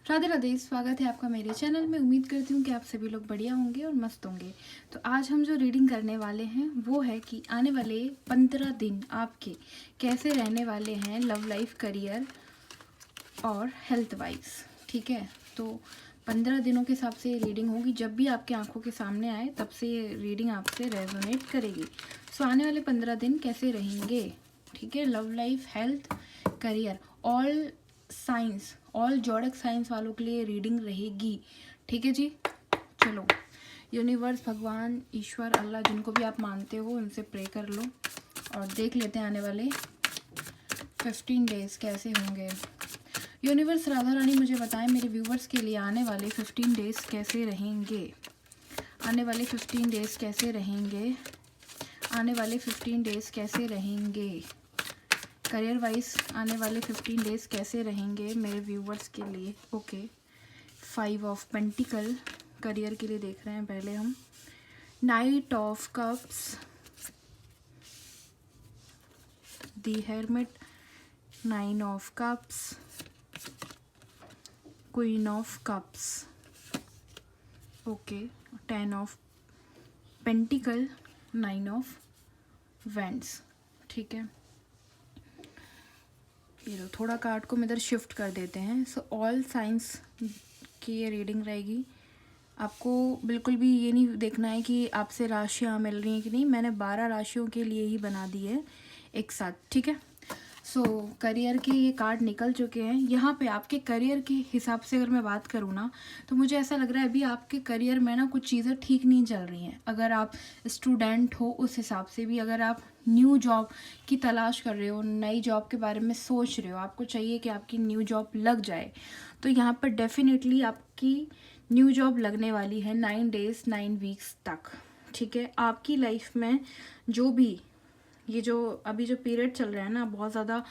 राधे राधे, स्वागत है आपका मेरे चैनल में। उम्मीद करती हूँ कि आप सभी लोग बढ़िया होंगे और मस्त होंगे। तो आज हम जो रीडिंग करने वाले हैं वो है कि आने वाले 15 दिन आपके कैसे रहने वाले हैं लव लाइफ, करियर और हेल्थ वाइज। ठीक है, तो 15 दिनों के हिसाब से ये रीडिंग होगी। जब भी आपके आंखों के सामने आए तब से ये रीडिंग आपसे रेजोनेट करेगी। सो आने वाले 15 दिन कैसे रहेंगे, ठीक है, love life, health, career, all signs, all zodiac signs वालों के लिए रीडिंग रहेगी। ठीक है जी, चलो यूनिवर्स, भगवान, ईश्वर, अल्लाह, जिनको भी आप मानते हो उनसे प्रे कर लो और देख लेते हैं आने वाले 15 डेज कैसे होंगे। यूनिवर्स, राधा रानी मुझे बताएं मेरे व्यूवर्स के लिए आने वाले 15 डेज कैसे रहेंगे। आने वाले 15 डेज कैसे रहेंगे। आने वाले 15 डेज कैसे रहेंगे। करियर वाइज आने वाले 15 डेज कैसे रहेंगे मेरे व्यूवर्स के लिए। ओके, 5 ऑफ पेंटिकल करियर के लिए देख रहे हैं पहले हम। Night of cups, the hermit, 9 of cups, queen of cups, okay, 10 of pentacle, 9 of vends. ठीक है, ये लो, थोड़ा कार्ड को हम इधर शिफ्ट कर देते हैं। सो ऑल साइंस की ये रीडिंग रहेगी। आपको बिल्कुल भी ये नहीं देखना है कि आपसे राशियाँ मिल रही हैं कि नहीं। मैंने 12 राशियों के लिए ही बना दी है एक साथ। ठीक है, सो करियर के ये कार्ड निकल चुके हैं। यहाँ पे आपके करियर के हिसाब से अगर मैं बात करूँ ना, तो मुझे ऐसा लग रहा है अभी आपके करियर में ना कुछ चीज़ें ठीक नहीं चल रही हैं। अगर आप स्टूडेंट हो उस हिसाब से भी, अगर आप न्यू जॉब की तलाश कर रहे हो, नई जॉब के बारे में सोच रहे हो, आपको चाहिए कि आपकी न्यू जॉब लग जाए, तो यहाँ पर डेफिनेटली आपकी न्यू जॉब लगने वाली है 9 डेज 9 वीक्स तक। ठीक है, आपकी लाइफ में जो भी ये जो अभी जो पीरियड चल रहा है ना, बहुत ज़्यादा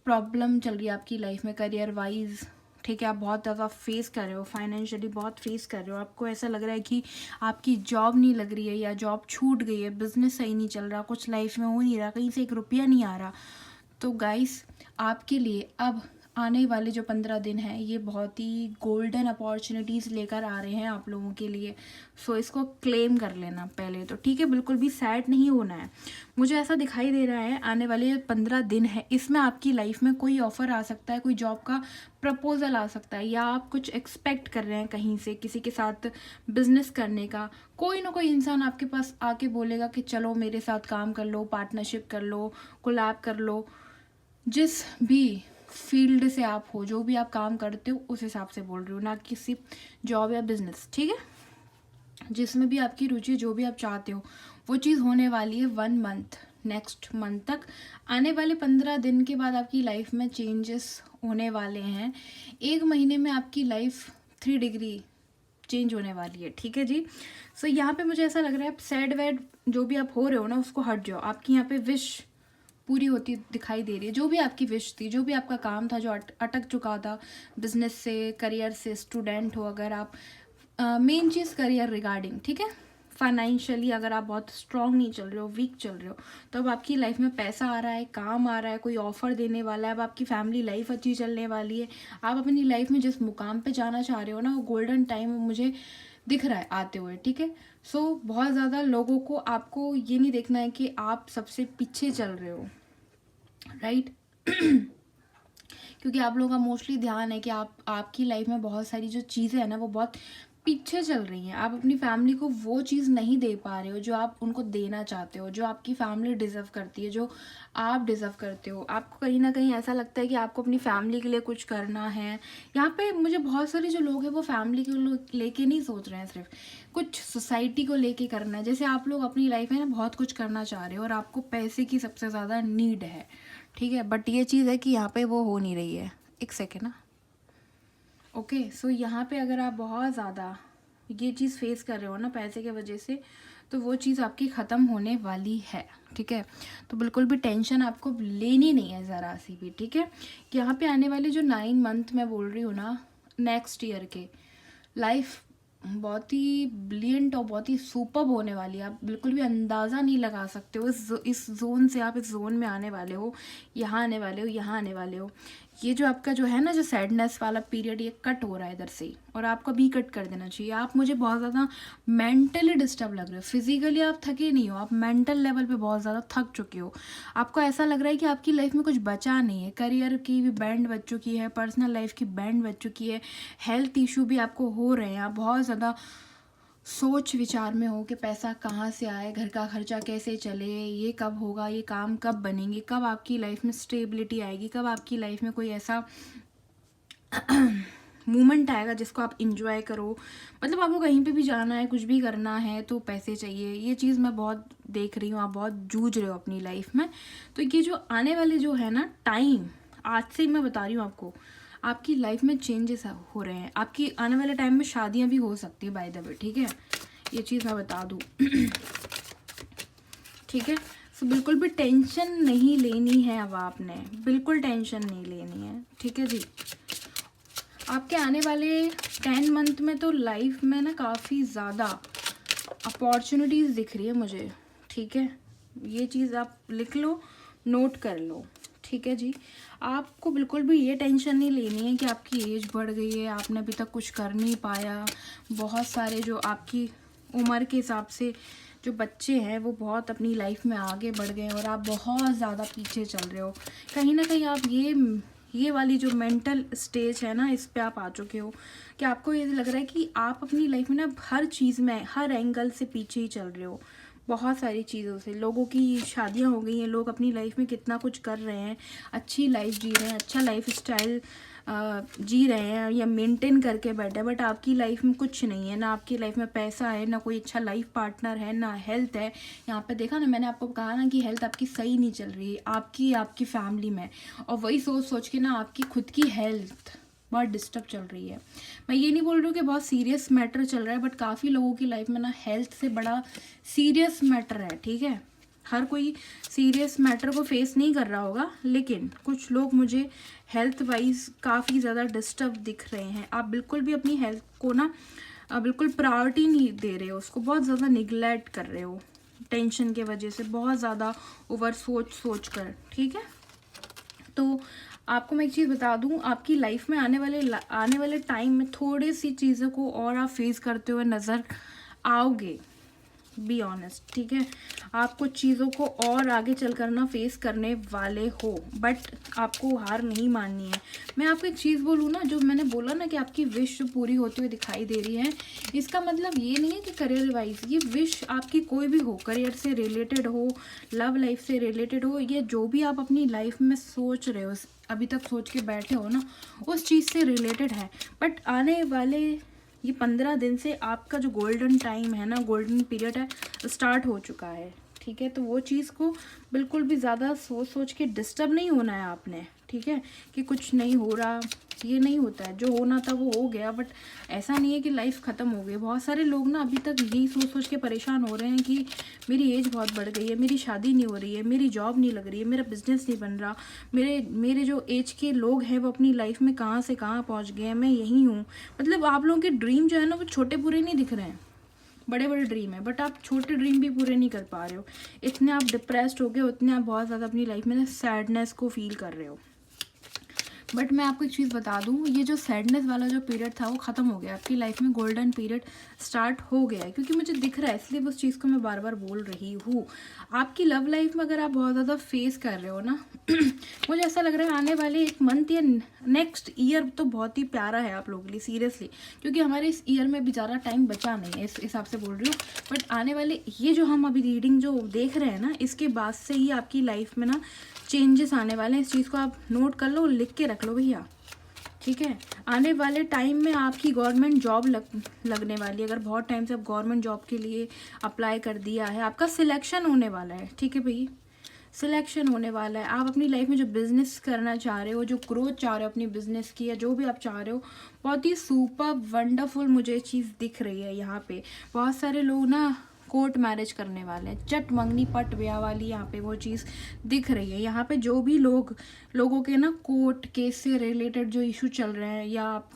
प्रॉब्लम चल रही है आपकी लाइफ में करियर वाइज। ठीक है, आप बहुत ज़्यादा फेस कर रहे हो, फाइनेंशियली बहुत फेस कर रहे हो। आपको ऐसा लग रहा है कि आपकी जॉब नहीं लग रही है या जॉब छूट गई है, बिजनेस सही नहीं चल रहा, कुछ लाइफ में हो नहीं रहा, कहीं से 1 रुपया नहीं आ रहा। तो गाइस, आपके लिए अब आने वाले जो 15 दिन हैं ये बहुत ही गोल्डन अपॉर्चुनिटीज़ लेकर आ रहे हैं आप लोगों के लिए। सो इसको क्लेम कर लेना पहले तो। ठीक है, बिल्कुल भी सैड नहीं होना है। मुझे ऐसा दिखाई दे रहा है आने वाले 15 दिन है, इसमें आपकी लाइफ में कोई ऑफ़र आ सकता है, कोई जॉब का प्रपोजल आ सकता है, या आप कुछ एक्सपेक्ट कर रहे हैं कहीं से किसी के साथ बिजनेस करने का। कोई ना कोई इंसान आपके पास आके बोलेगा कि चलो मेरे साथ काम कर लो, पार्टनरशिप कर लो, कोलैब कर लो। जिस भी फील्ड से आप हो, जो भी आप काम करते हो, उस हिसाब से बोल रही हूँ, ना किसी जॉब या बिजनेस। ठीक है, जिसमें भी आपकी रुचि, जो भी आप चाहते हो, वो चीज़ होने वाली है 1 मंथ, नेक्स्ट मंथ तक। आने वाले 15 दिन के बाद आपकी लाइफ में चेंजेस होने वाले हैं। 1 महीने में आपकी लाइफ 3 डिग्री चेंज होने वाली है। ठीक है जी, सो यहाँ पे मुझे ऐसा लग रहा है आप सैड वैड जो भी आप हो रहे हो ना, उसको हट जाओ। आपकी यहाँ पे विश पूरी होती दिखाई दे रही है। जो भी आपकी विश थी, जो भी आपका काम था जो अटक चुका था, बिजनेस से, करियर से, स्टूडेंट हो अगर आप, मेन चीज़ करियर रिगार्डिंग। ठीक है, फाइनेंशियली अगर आप बहुत स्ट्रांग नहीं चल रहे हो, वीक चल रहे हो, तो अब आपकी लाइफ में पैसा आ रहा है, काम आ रहा है, कोई ऑफर देने वाला है, अब आपकी फैमिली लाइफ अच्छी चलने वाली है। आप अपनी लाइफ में जिस मुकाम पे जाना चाह रहे हो ना, वो गोल्डन टाइम मुझे दिख रहा है आते हुए। ठीक है, सो बहुत ज़्यादा लोगों को, आपको ये नहीं देखना है कि आप सबसे पीछे चल रहे हो, राइट। क्योंकि आप लोगों का मोस्टली ध्यान है कि आपकी लाइफ में बहुत सारी जो चीज़ें हैं ना वो बहुत पीछे चल रही हैं। आप अपनी फैमिली को वो चीज़ नहीं दे पा रहे हो जो आप उनको देना चाहते हो, जो आपकी फैमिली डिज़र्व करती है, जो आप डिज़र्व करते हो। आपको कहीं ना कहीं ऐसा लगता है कि आपको अपनी फैमिली के लिए कुछ करना है। यहाँ पे मुझे बहुत सारे जो लोग हैं वो फैमिली को लेके नहीं सोच रहे हैं, सिर्फ कुछ सोसाइटी को लेके करना है। जैसे आप लोग अपनी लाइफ में ना बहुत कुछ करना चाह रहे हो और आपको पैसे की सबसे ज़्यादा नीड है। ठीक है, बट ये चीज़ है कि यहाँ पे वो हो नहीं रही है। एक सेकेंड ना। ओके, सो यहाँ पे अगर आप बहुत ज़्यादा ये चीज़ फेस कर रहे हो ना पैसे के वजह से, तो वो चीज़ आपकी ख़त्म होने वाली है। ठीक है, तो बिल्कुल भी टेंशन आपको लेनी नहीं है ज़रा सी भी। ठीक है, यहाँ पे आने वाले जो 9 मंथ मैं बोल रही हूँ ना, नेक्स्ट ईयर के, लाइफ बहुत ही ब्रिलियंट और बहुत ही सुपर्ब होने वाली है। आप बिल्कुल भी अंदाज़ा नहीं लगा सकते हो। इस जोन से आप इस जोन में आने वाले हो, यहाँ आने वाले हो, यहाँ आने वाले हो। ये जो आपका जो है ना, जो सैडनेस वाला पीरियड, ये कट हो रहा है इधर से, और आपको भी कट कर देना चाहिए। आप मुझे बहुत ज़्यादा मेंटली डिस्टर्ब लग रहे हो, फिजिकली आप थके नहीं हो, आप मेंटल लेवल पे बहुत ज़्यादा थक चुके हो। आपको ऐसा लग रहा है कि आपकी लाइफ में कुछ बचा नहीं है, करियर की भी बैंड बज चुकी है, पर्सनल लाइफ की बैंड बज चुकी है, हेल्थ इशू भी आपको हो रहे हैं, आप बहुत ज़्यादा सोच विचार में हो कि पैसा कहाँ से आए, घर का खर्चा कैसे चले, ये कब होगा, ये काम कब बनेंगे, कब आपकी लाइफ में स्टेबिलिटी आएगी, कब आपकी लाइफ में कोई ऐसा मोमेंट आएगा जिसको आप इंजॉय करो। मतलब आपको कहीं पे भी जाना है, कुछ भी करना है तो पैसे चाहिए। ये चीज़ मैं बहुत देख रही हूँ, आप बहुत जूझ रहे हो अपनी लाइफ में। तो ये जो आने वाले जो है ना टाइम, आज से मैं बता रही हूँ आपको, आपकी लाइफ में चेंजेस हो रहे हैं। आपकी आने वाले टाइम में शादियाँ भी हो सकती है बाय द वे, ठीक है, ये चीज़ मैं बता दूँ। ठीक है, सो बिल्कुल भी टेंशन नहीं लेनी है, अब आपने बिल्कुल टेंशन नहीं लेनी है, ठीक है जी। आपके आने वाले 10 मंथ में तो लाइफ में ना काफ़ी ज़्यादा अपॉर्चुनिटीज़ दिख रही है मुझे, ठीक है। ये चीज़ आप लिख लो, नोट कर लो, ठीक है जी। आपको बिल्कुल भी ये टेंशन नहीं लेनी है कि आपकी एज बढ़ गई है, आपने अभी तक कुछ कर नहीं पाया। बहुत सारे जो आपकी उम्र के हिसाब से जो बच्चे हैं वो बहुत अपनी लाइफ में आगे बढ़ गए हैं, और आप बहुत ज़्यादा पीछे चल रहे हो। कहीं ना कहीं आप ये वाली जो मेंटल स्टेज है ना, इस पे आप आ चुके हो कि आपको ये लग रहा है कि आप अपनी लाइफ में ना हर चीज़ में, हर एंगल से पीछे ही चल रहे हो। बहुत सारी चीज़ों से, लोगों की शादियां हो गई हैं, लोग अपनी लाइफ में कितना कुछ कर रहे हैं, अच्छी लाइफ जी रहे हैं, अच्छा लाइफ स्टाइल जी रहे हैं या मेंटेन करके बैठे, बट आपकी लाइफ में कुछ नहीं है। ना आपकी लाइफ में पैसा है, ना कोई अच्छा लाइफ पार्टनर है, ना हेल्थ है। यहाँ पे देखा ना, मैंने आपको कहा ना कि हेल्थ आपकी सही नहीं चल रही है, आपकी फैमिली में, और वही सोच सोच के ना आपकी खुद की हेल्थ बहुत डिस्टर्ब चल रही है। मैं ये नहीं बोल रही हूँ कि बहुत सीरियस मैटर चल रहा है, बट काफ़ी लोगों की लाइफ में ना हेल्थ से बड़ा सीरियस मैटर है, ठीक है। हर कोई सीरियस मैटर को फेस नहीं कर रहा होगा, लेकिन कुछ लोग मुझे हेल्थ वाइज काफ़ी ज़्यादा डिस्टर्ब दिख रहे हैं। आप बिल्कुल भी अपनी हेल्थ को ना बिल्कुल प्रायोरिटी नहीं दे रहे हो, उसको बहुत ज़्यादा निगलेक्ट कर रहे हो टेंशन के वजह से, बहुत ज़्यादा ओवर सोच कर, ठीक है। तो आपको मैं एक चीज़ बता दूं, आपकी लाइफ में आने वाले टाइम में थोड़ी सी चीज़ों को और आप फेस करते हुए नज़र आओगे, बी ऑनेस्ट, ठीक है। आप कुछ चीज़ों को और आगे चल कर ना फेस करने वाले हो, बट आपको हार नहीं माननी है। मैं आपको एक चीज़ बोलूँ ना, जो मैंने बोला ना कि आपकी विश जो पूरी होती हुई दिखाई दे रही है, इसका मतलब ये नहीं है कि करियर वाइज ये विश आपकी कोई भी हो, करियर से रिलेटेड हो, लव लाइफ से रिलेटेड हो, या जो भी आप अपनी लाइफ में सोच रहे हो, अभी तक सोच के बैठे हो ना, उस चीज़ से रिलेटेड है। बट आने वाले ये 15 दिन से आपका जो गोल्डन टाइम है ना, गोल्डन पीरियड है, स्टार्ट हो चुका है, ठीक है। तो वो चीज़ को बिल्कुल भी ज़्यादा सोच के डिस्टर्ब नहीं होना है आपने, ठीक है, कि कुछ नहीं हो रहा, ये नहीं होता है। जो होना था वो हो गया, बट ऐसा नहीं है कि लाइफ ख़त्म हो गई। बहुत सारे लोग ना अभी तक यही सोच के परेशान हो रहे हैं कि मेरी एज बहुत बढ़ गई है, मेरी शादी नहीं हो रही है, मेरी जॉब नहीं लग रही है, मेरा बिजनेस नहीं बन रहा, मेरे जो एज के लोग हैं वो अपनी लाइफ में कहाँ से कहाँ पहुँच गए हैं, मैं यहीं हूँ। मतलब आप लोगों के ड्रीम जो है ना, वो छोटे पूरे नहीं दिख रहे हैं, बड़े बड़े ड्रीम है, बट आप छोटे ड्रीम भी पूरे नहीं कर पा रहे हो। इतने आप डिप्रेस्ड हो गए, उतने आप बहुत ज़्यादा अपनी लाइफ में सैडनेस को फील कर रहे हो। बट मैं आपको एक चीज़ बता दूं, ये जो सैडनेस वाला जो पीरियड था वो ख़त्म हो गया, आपकी लाइफ में गोल्डन पीरियड स्टार्ट हो गया है, क्योंकि मुझे दिख रहा है, इसलिए उस चीज़ को मैं बार बार बोल रही हूँ। आपकी लव लाइफ में अगर आप बहुत ज़्यादा फेस कर रहे हो ना मुझे ऐसा लग रहा है आने वाले एक मंथ या नेक्स्ट ईयर तो बहुत ही प्यारा है आप लोगों के लिए, सीरियसली, क्योंकि हमारे इस ईयर में भी ज़्यादा टाइम बचा नहीं है, इस हिसाब से बोल रही हूँ। बट आने वाले ये जो हम अभी रीडिंग जो देख रहे हैं ना, इसके बाद से ही आपकी लाइफ में ना चेंजेस आने वाले हैं। इस चीज़ को आप नोट कर लो, लिख के रख लो भैया, ठीक है। आने वाले टाइम में आपकी गवर्नमेंट जॉब लगने वाली है। अगर बहुत टाइम से आप गवर्नमेंट जॉब के लिए अप्लाई कर दिया है, आपका सिलेक्शन होने वाला है, ठीक है भाई, सिलेक्शन होने वाला है। आप अपनी लाइफ में जो बिज़नेस करना चाह रहे हो, जो ग्रोथ चाह रहे हो अपनी बिज़नेस की, या जो भी आप चाह रहे हो, बहुत ही सुपर वंडरफुल मुझे चीज़ दिख रही है। यहाँ पे बहुत सारे लोग ना कोर्ट मैरिज करने वाले हैं, चट मंगनी पट ब्याह वाली यहाँ पे वो चीज़ दिख रही है। यहाँ पे जो भी लोगों के ना कोर्ट केस से रिलेटेड जो इशू चल रहे हैं, या आप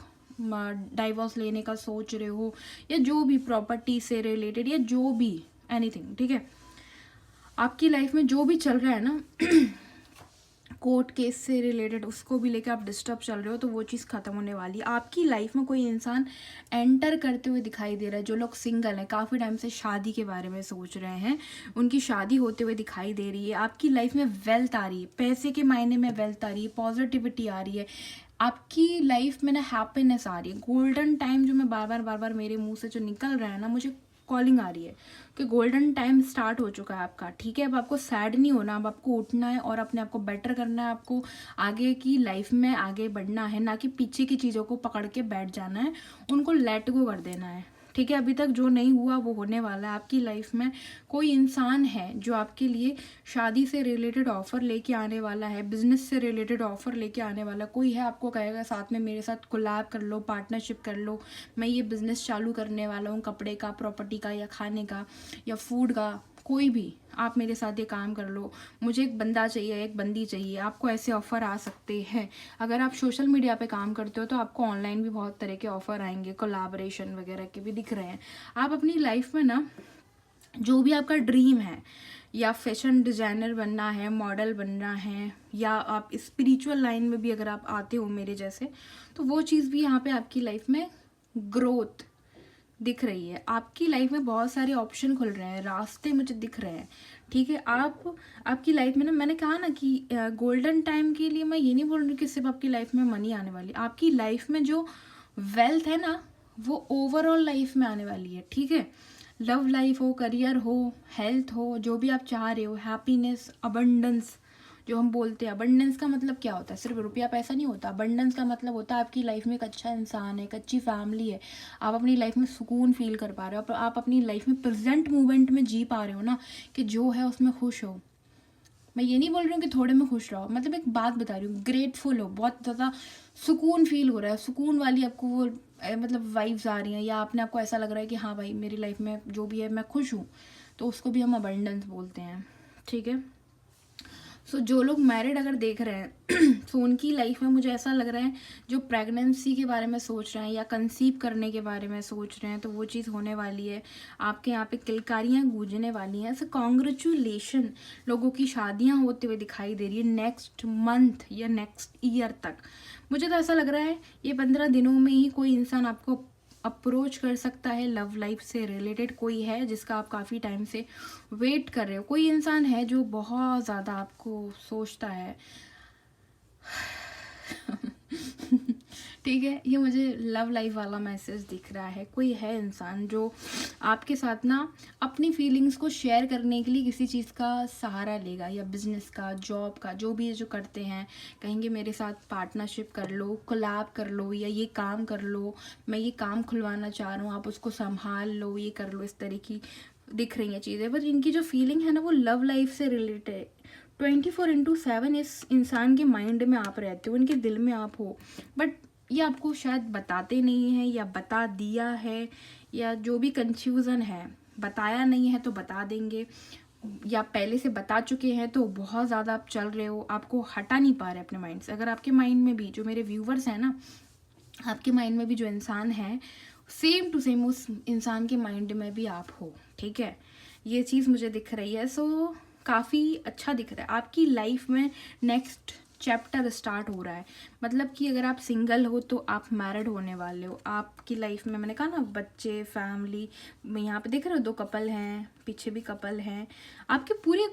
डाइवोर्स लेने का सोच रहे हो, या जो भी प्रॉपर्टी से रिलेटेड, या जो भी एनीथिंग, ठीक है, आपकी लाइफ में जो भी चल रहा है ना कोर्ट केस से रिलेटेड उसको भी लेकर आप डिस्टर्ब चल रहे हो, तो वो चीज़ ख़त्म होने वाली है। आपकी लाइफ में कोई इंसान एंटर करते हुए दिखाई दे रहा है। जो लोग सिंगल हैं, काफ़ी टाइम से शादी के बारे में सोच रहे हैं, उनकी शादी होते हुए दिखाई दे रही है। आपकी लाइफ में वेल्थ आ रही है, पैसे के मायने में वेल्थ आ रही है, पॉजिटिविटी आ रही है, आपकी लाइफ में ना हैप्पीनेस आ रही है। गोल्डन टाइम जो मैं बार बार मेरे मुंह से जो निकल रहा है ना, मुझे कॉलिंग आ रही है कि गोल्डन टाइम स्टार्ट हो चुका है आपका। ठीक है, अब आपको सैड नहीं होना, अब आपको उठना है और अपने आप को बेटर करना है। आपको आगे की लाइफ में आगे बढ़ना है, ना कि पीछे की चीज़ों को पकड़ के बैठ जाना है, उनको लेट गो कर देना है। ठीक है, अभी तक जो नहीं हुआ वो होने वाला है। आपकी लाइफ में कोई इंसान है जो आपके लिए शादी से रिलेटेड ऑफर लेके आने वाला है, बिजनेस से रिलेटेड ऑफर लेके आने वाला कोई है। आपको कहेगा साथ में मेरे साथ कोलैब कर लो, पार्टनरशिप कर लो, मैं ये बिजनेस चालू करने वाला हूँ, कपड़े का, प्रॉपर्टी का, या खाने का, या फूड का, कोई भी, आप मेरे साथ ये काम कर लो, मुझे एक बंदा चाहिए, एक बंदी चाहिए। आपको ऐसे ऑफ़र आ सकते हैं। अगर आप सोशल मीडिया पे काम करते हो तो आपको ऑनलाइन भी बहुत तरह के ऑफ़र आएंगे, कोलैबोरेशन वगैरह के भी दिख रहे हैं। आप अपनी लाइफ में ना, जो भी आपका ड्रीम है, या फैशन डिज़ाइनर बनना है, मॉडल बनना है, या आप स्पिरिचुअल लाइन में भी अगर आप आते हो मेरे जैसे, तो वो चीज़ भी यहाँ पे आपकी लाइफ में ग्रोथ दिख रही है। आपकी लाइफ में बहुत सारे ऑप्शन खुल रहे हैं, रास्ते मुझे दिख रहे हैं। ठीक है, आपकी लाइफ में ना, मैंने कहा ना कि गोल्डन टाइम के लिए मैं ये नहीं बोल रही कि सिर्फ आपकी लाइफ में मनी आने वाली, आपकी लाइफ में जो वेल्थ है ना, वो ओवरऑल लाइफ में आने वाली है। ठीक है, लव लाइफ हो, करियर हो, हेल्थ हो, जो भी आप चाह रहे हो, हैप्पीनेस, अबंडेंस जो हम बोलते हैं। अबंडेंस का मतलब क्या होता है? सिर्फ रुपया पैसा नहीं होता। अबंडेंस का मतलब होता है आपकी लाइफ में एक अच्छा इंसान है, एक अच्छी फैमिली है, आप अपनी लाइफ में सुकून फील कर पा रहे हो, आप अपनी लाइफ में प्रेजेंट मोमेंट में जी पा रहे हो ना, कि जो है उसमें खुश हो। मैं ये नहीं बोल रही हूँ कि थोड़े में खुश रहो, मतलब एक बात बता रही हूँ, ग्रेटफुल हो, बहुत ज़्यादा सुकून फील हो रहा है, सुकून वाली आपको वो मतलब वाइब्स आ रही हैं, या आपने आपको ऐसा लग रहा है कि हाँ भाई मेरी लाइफ में जो भी है मैं खुश हूँ, तो उसको भी हम अबंडेंस बोलते हैं। ठीक है, सो जो लोग मैरिड अगर देख रहे हैं तो उनकी लाइफ में मुझे ऐसा लग रहा है, जो प्रेगनेंसी के बारे में सोच रहे हैं या कंसीव करने के बारे में सोच रहे हैं, तो वो चीज़ होने वाली है। आपके यहाँ पे किलकारियाँ गूंजने वाली हैं। सो कॉन्ग्रेचुलेशन, लोगों की शादियाँ होते हुए दिखाई दे रही है नेक्स्ट मंथ या नेक्स्ट ईयर तक। मुझे तो ऐसा लग रहा है ये 15 दिनों में ही कोई इंसान आपको अप्रोच कर सकता है। लव लाइफ से रिलेटेड कोई है जिसका आप काफ़ी टाइम से वेट कर रहे हो, कोई इंसान है जो बहुत ज़्यादा आपको सोचता है। ठीक है, ये मुझे लव लाइफ वाला मैसेज दिख रहा है। कोई है इंसान जो आपके साथ ना अपनी फीलिंग्स को शेयर करने के लिए किसी चीज़ का सहारा लेगा, या बिजनेस का, जॉब का, जो भी जो करते हैं, कहेंगे मेरे साथ पार्टनरशिप कर लो, कोलैब कर लो, या ये काम कर लो, मैं ये काम खुलवाना चाह रहा हूँ, आप उसको संभाल लो, ये कर लो। इस तरह की दिख रही हैं चीज़ें, बट इनकी जो फीलिंग है ना, वो लव लाइफ से रिलेटेड है। 24/7 इस इंसान के माइंड में आप रहते हो, इनके दिल में आप हो, बट ये आपको शायद बताते नहीं हैं, या बता दिया है, या जो भी कंफ्यूजन है, बताया नहीं है तो बता देंगे, या पहले से बता चुके हैं तो बहुत ज़्यादा आप चल रहे हो, आपको हटा नहीं पा रहे अपने माइंड से। अगर आपके माइंड में भी, जो मेरे व्यूवर्स हैं ना, आपके माइंड में भी जो इंसान है, सेम टू सेम उस इंसान के माइंड में भी आप हो। ठीक है, ये चीज़ मुझे दिख रही है। सो काफ़ी अच्छा दिख रहा है। आपकी लाइफ में नेक्स्ट चैप्टर स्टार्ट हो रहा है, मतलब कि अगर आप सिंगल हो तो आप मैरिड होने वाले हो। आपकी लाइफ में, मैंने कहा ना, बच्चे, फैमिली, यहाँ पे देख रहे हो 2 कपल हैं, पीछे भी कपल हैं, आपके पूरे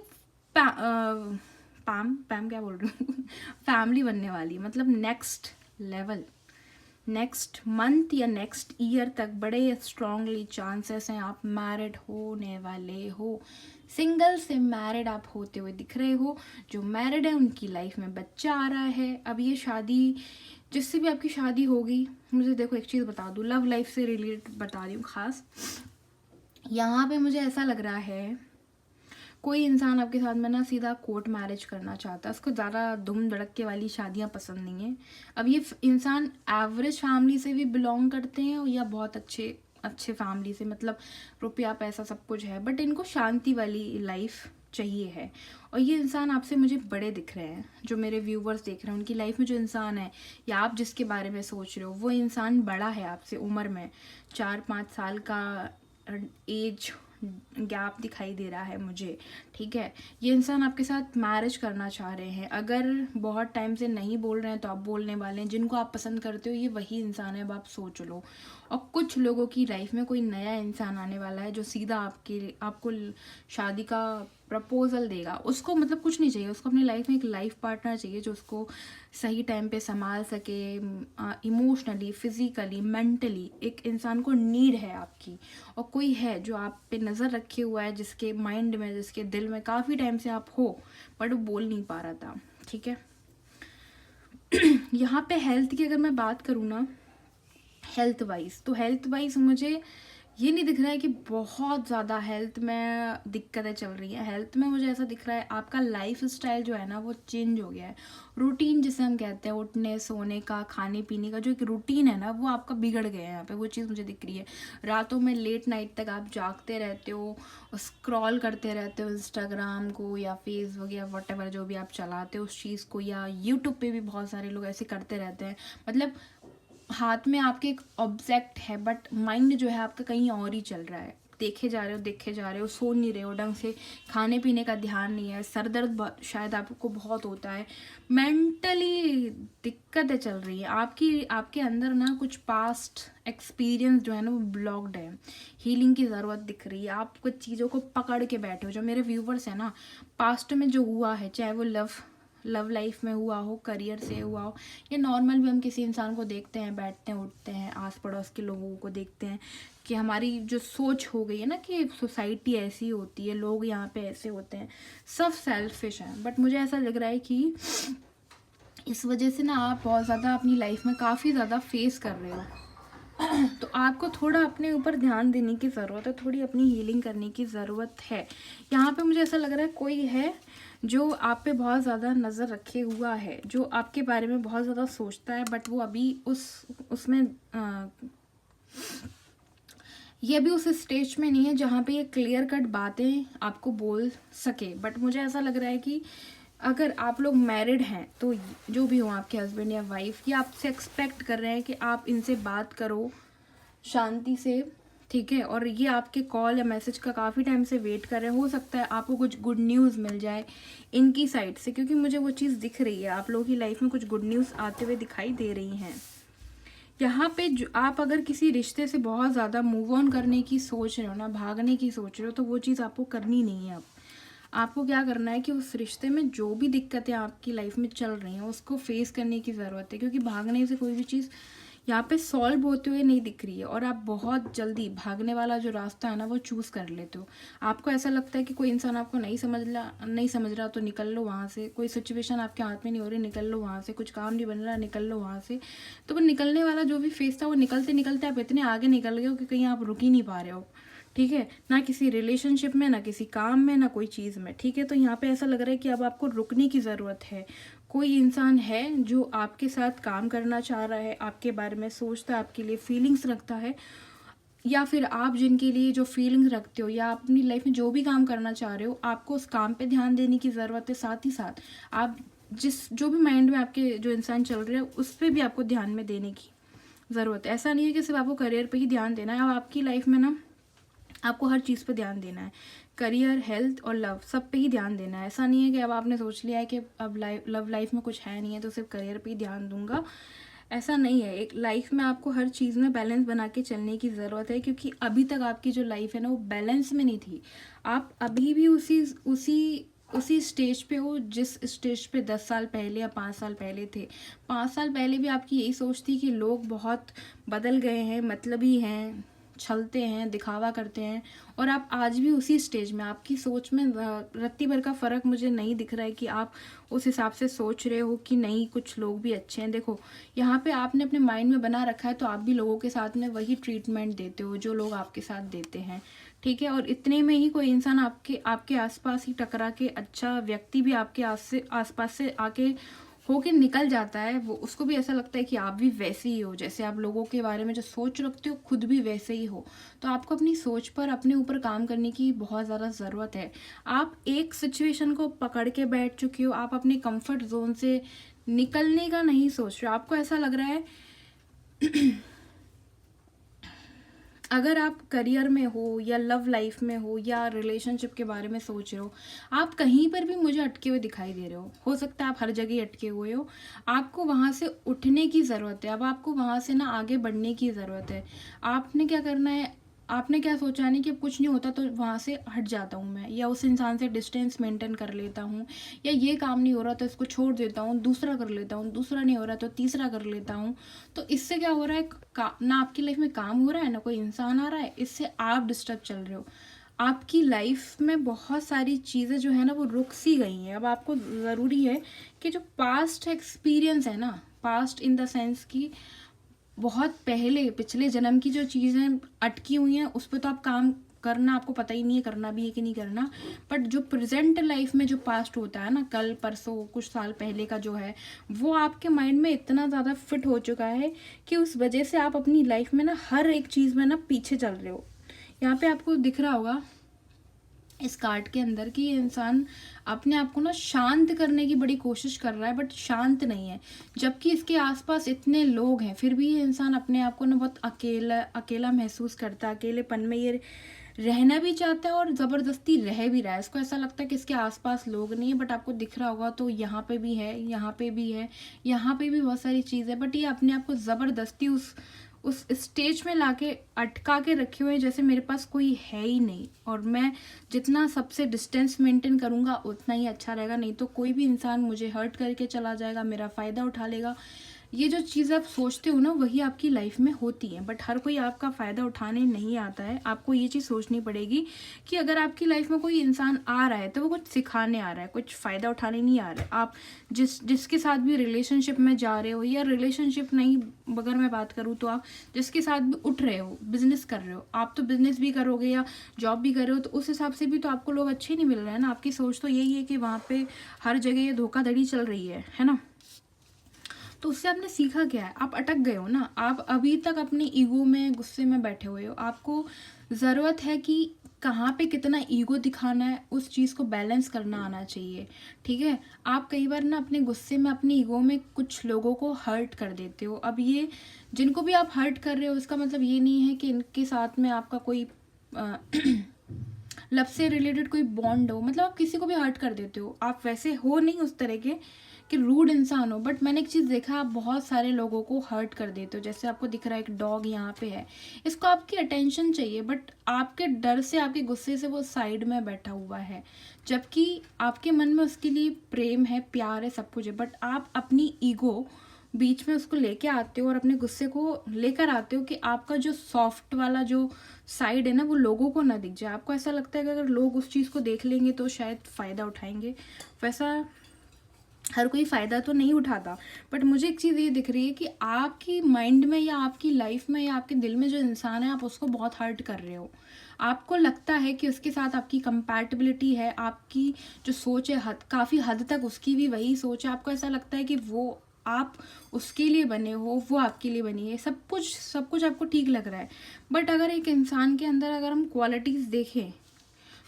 पैम क्या बोल रही हूँ फैमिली बनने वाली, मतलब नेक्स्ट लेवल, नेक्स्ट मंथ या नेक्स्ट ईयर तक बड़े स्ट्रांगली चांसेस हैं आप मैरिड होने वाले हो। सिंगल से मैरिड आप होते हुए दिख रहे हो। जो मैरिड है उनकी लाइफ में बच्चा आ रहा है। अब ये शादी, जिससे भी आपकी शादी होगी, मुझे देखो एक चीज़ बता दूँ, लव लाइफ से रिलेटेड बता रही हूँ खास, यहाँ पे मुझे ऐसा लग रहा है कोई इंसान आपके साथ में ना सीधा कोर्ट मैरिज करना चाहता है, उसको ज़्यादा धूम धड़के वाली शादियाँ पसंद नहीं है। अब ये इंसान एवरेज फैमिली से भी बिलोंग करते हैं, या बहुत अच्छे फैमिली से, मतलब रुपया पैसा सब कुछ है, बट इनको शांति वाली लाइफ चाहिए है। और ये इंसान आपसे मुझे बड़े दिख रहे हैं, जो मेरे व्यूवर्स देख रहे हैं, उनकी लाइफ में जो इंसान है, या आप जिसके बारे में सोच रहे हो, वो इंसान बड़ा है आपसे उम्र में, 4-5 साल का एज गैप दिखाई दे रहा है मुझे, ठीक है। ये इंसान आपके साथ मैरिज करना चाह रहे हैं, अगर बहुत टाइम से नहीं बोल रहे हैं तो आप बोलने वाले हैं। जिनको आप पसंद करते हो ये वही इंसान है, अब आप सोच लो। और कुछ लोगों की लाइफ में कोई नया इंसान आने वाला है जो सीधा आपको शादी का प्रपोजल देगा। उसको मतलब कुछ नहीं चाहिए, उसको अपनी लाइफ में एक लाइफ पार्टनर चाहिए जो उसको सही टाइम पे संभाल सके, इमोशनली, फिजिकली, मेंटली। एक इंसान को नीड है आपकी, और कोई है जो आप पे नज़र रखे हुआ है, जिसके माइंड में, जिसके दिल में काफ़ी टाइम से आप हो, बट वो बोल नहीं पा रहा था, ठीक है। यहाँ पे हेल्थ की अगर मैं बात करूँ ना, हेल्थ वाइज मुझे ये नहीं दिख रहा है कि बहुत ज़्यादा हेल्थ में दिक्कतें चल रही हैं। हेल्थ में मुझे ऐसा दिख रहा है आपका लाइफ स्टाइल जो है ना वो चेंज हो गया है। रूटीन जिसे हम कहते हैं, उठने सोने का, खाने पीने का जो एक रूटीन है ना, वो आपका बिगड़ गया है। यहाँ पे वो चीज़ मुझे दिख रही है। रातों में लेट नाइट तक आप जागते रहते हो, स्क्रॉल करते रहते हो इंस्टाग्राम को या फेसबुक या व्हाटएवर जो भी आप चलाते हो उस चीज़ को, या यूट्यूब पे भी बहुत सारे लोग ऐसे करते रहते हैं। मतलब हाथ में आपके एक ऑब्जेक्ट है बट माइंड जो है आपका कहीं और ही चल रहा है। देखे जा रहे हो, सो नहीं रहे हो ढंग से, खाने पीने का ध्यान नहीं है, सर दर्द शायद आपको बहुत होता है, मेंटली दिक्कतें चल रही है आपके अंदर ना। कुछ पास्ट एक्सपीरियंस जो है ना वो ब्लॉक्ड है, हीलिंग की ज़रूरत दिख रही है। आप कुछ चीज़ों को पकड़ के बैठे हो। जो मेरे व्यूवर्स हैं ना, पास्ट में जो हुआ है, चाहे वो लव लाइफ में हुआ हो, करियर से हुआ हो, या नॉर्मल भी हम किसी इंसान को देखते हैं, बैठते हैं उठते हैं, आस पड़ोस के लोगों को देखते हैं कि हमारी जो सोच हो गई है ना कि सोसाइटी ऐसी होती है, लोग यहाँ पे ऐसे होते हैं, सब सेल्फिश हैं। बट मुझे ऐसा लग रहा है कि इस वजह से ना आप बहुत ज़्यादा अपनी लाइफ में काफ़ी ज़्यादा फेस कर रहे हो। तो आपको थोड़ा अपने ऊपर ध्यान देने की ज़रूरत है, थोड़ी अपनी हीलिंग करने की ज़रूरत है। यहाँ पे मुझे ऐसा लग रहा है कोई है जो आप पे बहुत ज़्यादा नज़र रखे हुआ है, जो आपके बारे में बहुत ज़्यादा सोचता है, बट वो अभी उसमें ये भी उस स्टेज में नहीं है जहाँ पे ये क्लियर कट बातें आपको बोल सके। बट मुझे ऐसा लग रहा है कि अगर आप लोग मैरिड हैं तो जो भी हो, आपके हस्बैंड या वाइफ, ये आपसे एक्सपेक्ट कर रहे हैं कि आप इनसे बात करो शांति से, ठीक है। और ये आपके कॉल या मैसेज का काफ़ी टाइम से वेट कर रहे हैं। हो सकता है आपको कुछ गुड न्यूज़ मिल जाए इनकी साइड से, क्योंकि मुझे वो चीज़ दिख रही है, आप लोगों की लाइफ में कुछ गुड न्यूज़ आते हुए दिखाई दे रही हैं। यहाँ पे जो आप अगर किसी रिश्ते से बहुत ज़्यादा मूव ऑन करने की सोच रहे हो ना, भागने की सोच रहे हो, तो वो चीज़ आपको करनी नहीं है। अब आपको क्या करना है कि उस रिश्ते में जो भी दिक्कतें आपकी लाइफ में चल रही हैं उसको फेस करने की ज़रूरत है, क्योंकि भागने से कोई भी चीज़ यहाँ पे सॉल्व होते हुए नहीं दिख रही है। और आप बहुत जल्दी भागने वाला जो रास्ता है ना वो चूज़ कर लेते हो। आपको ऐसा लगता है कि कोई इंसान आपको नहीं समझ रहा तो निकल लो वहाँ से। कोई सिचुएशन आपके हाथ में नहीं हो रही, निकल लो वहाँ से। कुछ काम नहीं बन रहा, निकल लो वहाँ से। तो वो निकलने वाला जो भी फेस था वो निकलते निकलते आप इतने आगे निकल गए हो कि कहीं आप रुक ही नहीं पा रहे हो, ठीक है। ना किसी रिलेशनशिप में, ना किसी काम में, ना कोई चीज़ में, ठीक है। तो यहाँ पे ऐसा लग रहा है कि अब आपको रुकने की ज़रूरत है। कोई इंसान है जो आपके साथ काम करना चाह रहा है, आपके बारे में सोचता है, आपके लिए फीलिंग्स रखता है, या फिर आप जिनके लिए जो फीलिंग्स रखते हो, या आप अपनी लाइफ में जो भी काम करना चाह रहे हो, आपको उस काम पे ध्यान देने की ज़रूरत है। साथ ही साथ आप जो भी माइंड में आपके जो इंसान चल रहे हैं उस पर भी आपको ध्यान में देने की ज़रूरत है। ऐसा नहीं है कि सिर्फ आपको करियर पे ही ध्यान देना है। अब आपकी लाइफ में ना आपको हर चीज़ पे ध्यान देना है, करियर, हेल्थ और लव, सब पे ही ध्यान देना है। ऐसा नहीं है कि अब आपने सोच लिया है कि अब लव लाइफ में कुछ है नहीं है तो सिर्फ करियर पे ही ध्यान दूंगा, ऐसा नहीं है। एक लाइफ में आपको हर चीज़ में बैलेंस बना के चलने की ज़रूरत है, क्योंकि अभी तक आपकी जो लाइफ है ना वो बैलेंस में नहीं थी। आप अभी भी उसी स्टेज पे हो जिस स्टेज पे 10 साल पहले या 5 साल पहले थे। 5 साल पहले भी आपकी यही सोच थी कि लोग बहुत बदल गए हैं, मतलबी हैं, छलते हैं, दिखावा करते हैं, और आप आज भी उसी स्टेज में। आपकी सोच में रत्ती भर का फ़र्क मुझे नहीं दिख रहा है कि आप उस हिसाब से सोच रहे हो कि नहीं कुछ लोग भी अच्छे हैं। देखो यहाँ पे आपने अपने माइंड में बना रखा है तो आप भी लोगों के साथ में वही ट्रीटमेंट देते हो जो लोग आपके साथ देते हैं, ठीक है। और इतने में ही कोई इंसान आपके आसपास ही टकरा के, अच्छा व्यक्ति भी आपके आसपास से आके होके निकल जाता है, वो उसको भी ऐसा लगता है कि आप भी वैसे ही हो, जैसे आप लोगों के बारे में जो सोच रखते हो खुद भी वैसे ही हो। तो आपको अपनी सोच पर, अपने ऊपर काम करने की बहुत ज़्यादा ज़रूरत है। आप एक सिचुएशन को पकड़ के बैठ चुके हो, आप अपने कंफर्ट जोन से निकलने का नहीं सोच रहे हो। आपको ऐसा लग रहा है अगर आप करियर में हो या लव लाइफ में हो या रिलेशनशिप के बारे में सोच रहे हो, आप कहीं पर भी मुझे अटके हुए दिखाई दे रहे हो सकता है आप हर जगह अटके हुए हो, आपको वहाँ से उठने की ज़रूरत है। अब आपको वहाँ से ना आगे बढ़ने की ज़रूरत है। आपने क्या करना है, आपने क्या सोचा नहीं कि अब कुछ नहीं होता तो वहाँ से हट जाता हूँ मैं, या उस इंसान से डिस्टेंस मेंटेन कर लेता हूँ, या ये काम नहीं हो रहा तो इसको छोड़ देता हूँ, दूसरा कर लेता हूँ, दूसरा नहीं हो रहा तो तीसरा कर लेता हूँ। तो इससे क्या हो रहा है, ना आपकी लाइफ में काम हो रहा है, ना कोई इंसान आ रहा है, इससे आप डिस्टर्ब चल रहे हो। आपकी लाइफ में बहुत सारी चीज़ें जो है ना वो रुक सी गई हैं। अब आपको ज़रूरी है कि जो पास्ट एक्सपीरियंस है ना, पास्ट इन द सेंस कि बहुत पहले पिछले जन्म की जो चीज़ें अटकी हुई हैं उस पर तो आप काम करना, आपको पता ही नहीं है करना भी है कि नहीं करना, बट जो प्रेजेंट लाइफ में जो पास्ट होता है ना, कल परसों कुछ साल पहले का जो है, वो आपके माइंड में इतना ज़्यादा फिट हो चुका है कि उस वजह से आप अपनी लाइफ में ना हर एक चीज़ में ना पीछे चल रहे हो। यहाँ पे आपको दिख रहा होगा इस कार्ड के अंदर कि ये इंसान अपने आप को ना शांत करने की बड़ी कोशिश कर रहा है, बट शांत नहीं है। जबकि इसके आसपास इतने लोग हैं, फिर भी ये इंसान अपने आप को ना बहुत अकेला अकेला महसूस करता है। अकेलेपन में ये रहना भी चाहता है और ज़बरदस्ती रह भी रहा है। इसको ऐसा लगता है कि इसके आसपास लोग नहीं है, बट आपको दिख रहा होगा तो यहाँ पे भी है, यहाँ पे भी है, यहाँ पे भी बहुत सारी चीज़ है, बट ये अपने आप को ज़बरदस्ती उस स्टेज में लाके अटका के रखे हुए हैं जैसे मेरे पास कोई है ही नहीं, और मैं जितना सबसे डिस्टेंस मेंटेन करूँगा उतना ही अच्छा रहेगा, नहीं तो कोई भी इंसान मुझे हर्ट करके चला जाएगा, मेरा फ़ायदा उठा लेगा। ये जो चीज़ आप सोचते हो ना वही आपकी लाइफ में होती है, बट हर कोई आपका फ़ायदा उठाने नहीं आता है। आपको ये चीज़ सोचनी पड़ेगी कि अगर आपकी लाइफ में कोई इंसान आ रहा है तो वो कुछ सिखाने आ रहा है, कुछ फ़ायदा उठाने नहीं आ रहा है। आप जिसके साथ भी रिलेशनशिप में जा रहे हो, या रिलेशनशिप नहीं अगर मैं बात करूँ तो आप जिसके साथ भी उठ रहे हो, बिजनेस कर रहे हो, आप तो बिजनेस भी करोगे या जॉब भी कर रहे हो, तो उस हिसाब से भी तो आपको लोग अच्छे नहीं मिल रहे हैं ना। आपकी सोच तो यही है कि वहाँ पे हर जगह ये धोखाधड़ी चल रही है ना। तो उससे आपने सीखा क्या है, आप अटक गए हो ना, आप अभी तक अपने ईगो में गुस्से में बैठे हुए हो। आपको ज़रूरत है कि कहाँ पे कितना ईगो दिखाना है, उस चीज़ को बैलेंस करना आना चाहिए, ठीक है। आप कई बार ना अपने गुस्से में अपने ईगो में कुछ लोगों को हर्ट कर देते हो। अब ये जिनको भी आप हर्ट कर रहे हो उसका मतलब ये नहीं है कि इनके साथ में आपका कोई लव से रिलेटेड कोई बॉन्ड हो, मतलब आप किसी को भी हर्ट कर देते हो। आप वैसे हो नहीं उस तरह के कि रूड इंसान हो, बट मैंने एक चीज़ देखा, आप बहुत सारे लोगों को हर्ट कर देते हो। जैसे आपको दिख रहा है एक डॉग यहाँ पे है, इसको आपकी अटेंशन चाहिए, बट आपके डर से आपके गुस्से से वो साइड में बैठा हुआ है, जबकि आपके मन में उसके लिए प्रेम है, प्यार है, सब कुछ है, बट आप अपनी ईगो बीच में उसको लेके आते हो और अपने गुस्से को लेकर आते हो कि आपका जो सॉफ्ट वाला जो साइड है ना वो लोगों को ना दिख जाए। आपको ऐसा लगता है कि अगर लोग उस चीज़ को देख लेंगे तो शायद फ़ायदा उठाएंगे। वैसा हर कोई फ़ायदा तो नहीं उठाता, बट मुझे एक चीज़ ये दिख रही है कि आपकी माइंड में या आपकी लाइफ में या आपके दिल में जो इंसान है आप उसको बहुत हर्ट कर रहे हो। आपको लगता है कि उसके साथ आपकी कंपैटिबिलिटी है, आपकी जो सोच है काफ़ी हद तक उसकी भी वही सोच है। आपको ऐसा लगता है कि वो आप उसके लिए बने हो, वो आपके लिए बनी है, सब कुछ आपको ठीक लग रहा है। बट अगर एक इंसान के अंदर अगर हम क्वालिटीज़ देखें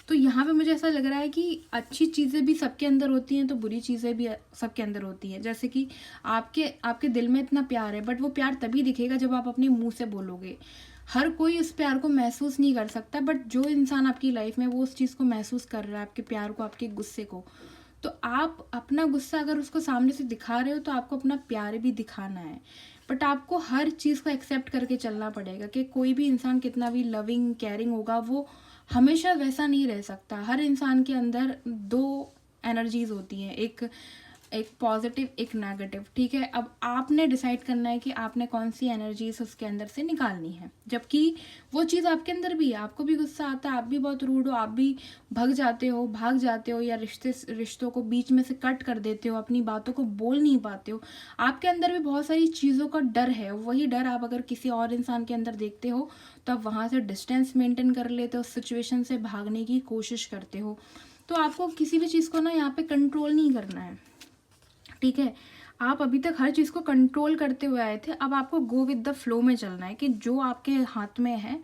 तो यहाँ पे मुझे ऐसा लग रहा है कि अच्छी चीज़ें भी सबके अंदर होती हैं तो बुरी चीज़ें भी सबके अंदर होती हैं। जैसे कि आपके दिल में इतना प्यार है, बट वो प्यार तभी दिखेगा जब आप अपने मुंह से बोलोगे। हर कोई उस प्यार को महसूस नहीं कर सकता, बट जो इंसान आपकी लाइफ में वो उस चीज़ को महसूस कर रहा है, आपके प्यार को, आपके गुस्से को, तो आप अपना गुस्सा अगर उसको सामने से दिखा रहे हो तो आपको अपना प्यार भी दिखाना है। बट आपको हर चीज़ को एक्सेप्ट करके चलना पड़ेगा कि कोई भी इंसान कितना भी लविंग केयरिंग होगा वो हमेशा वैसा नहीं रह सकता। हर इंसान के अंदर दो एनर्जीज होती हैं, एक पॉजिटिव, एक नेगेटिव, ठीक है। अब आपने डिसाइड करना है कि आपने कौन सी एनर्जीज उसके अंदर से निकालनी है, जबकि वो चीज़ आपके अंदर भी है। आपको भी गुस्सा आता है, आप भी बहुत रूड हो, आप भी भाग जाते हो या रिश्तों को बीच में से कट कर देते हो, अपनी बातों को बोल नहीं पाते हो। आपके अंदर भी बहुत सारी चीज़ों का डर है। वही डर आप अगर किसी और इंसान के अंदर देखते हो तो आप वहाँ से डिस्टेंस मेंटेन कर लेते हो, उस सिचुएशन से भागने की कोशिश करते हो। तो आपको किसी भी चीज़ को ना यहाँ पे कंट्रोल नहीं करना है, ठीक है। आप अभी तक हर चीज़ को कंट्रोल करते हुए आए थे, अब आपको गो विद द फ्लो में चलना है कि जो आपके हाथ में है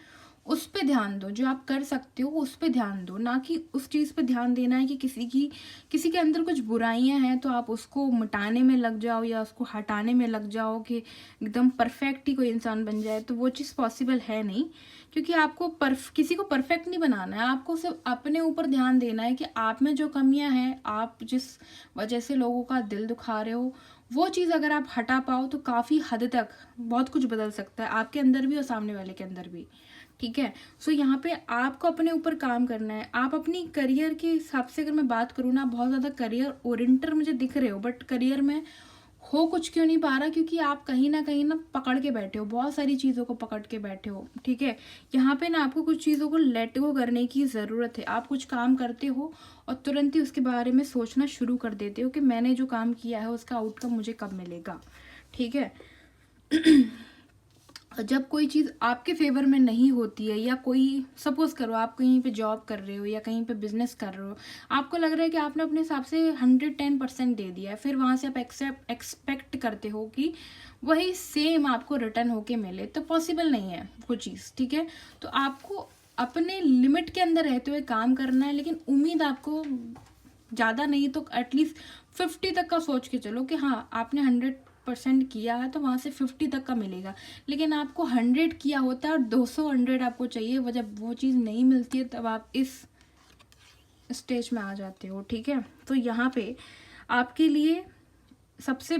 उस पे ध्यान दो, जो आप कर सकते हो उस पे ध्यान दो, ना कि उस चीज़ पे ध्यान देना है कि किसी के अंदर कुछ बुराइयां हैं तो आप उसको मिटाने में लग जाओ या उसको हटाने में लग जाओ कि एकदम परफेक्ट ही कोई इंसान बन जाए। तो वो चीज़ पॉसिबल है नहीं, क्योंकि आपको किसी को परफेक्ट नहीं बनाना है। आपको सिर्फ अपने ऊपर ध्यान देना है कि आप में जो कमियां हैं, आप जिस वजह से लोगों का दिल दुखा रहे हो, वो चीज़ अगर आप हटा पाओ तो काफ़ी हद तक बहुत कुछ बदल सकता है, आपके अंदर भी और सामने वाले के अंदर भी। ठीक है। सो यहाँ पे आपको अपने ऊपर काम करना है। आप अपनी करियर के हिसाब से अगर मैं बात करूँ ना, बहुत ज़्यादा करियर ओरिएंटेड मुझे दिख रहे हो, बट करियर में हो कुछ क्यों नहीं पा रहा, क्योंकि आप कहीं ना पकड़ के बैठे हो, बहुत सारी चीज़ों को पकड़ के बैठे हो। ठीक है। यहाँ पे ना आपको कुछ चीज़ों को लेट गो करने की ज़रूरत है। आप कुछ काम करते हो और तुरंत ही उसके बारे में सोचना शुरू कर देते हो कि मैंने जो काम किया है उसका आउटकम मुझे कब मिलेगा। ठीक है। जब कोई चीज़ आपके फेवर में नहीं होती है, या कोई सपोज करो आप कहीं पे जॉब कर रहे हो या कहीं पे बिजनेस कर रहे हो, आपको लग रहा है कि आपने अपने हिसाब से 110% दे दिया है, फिर वहाँ से आप एक्सपेक्ट करते हो कि वही सेम आपको रिटर्न होके मिले, तो पॉसिबल नहीं है वो चीज़। ठीक है। तो आपको अपने लिमिट के अंदर रहते हुए काम करना है, लेकिन उम्मीद आपको ज़्यादा नहीं तो एटलीस्ट 50 तक का सोच के चलो कि हाँ आपने 100% किया है तो वहाँ से 50 तक का मिलेगा। लेकिन आपको 100 किया होता है और 200 आपको चाहिए, जब वो चीज़ नहीं मिलती है तब आप इस स्टेज में आ जाते हो। ठीक है। तो यहाँ पे आपके लिए सबसे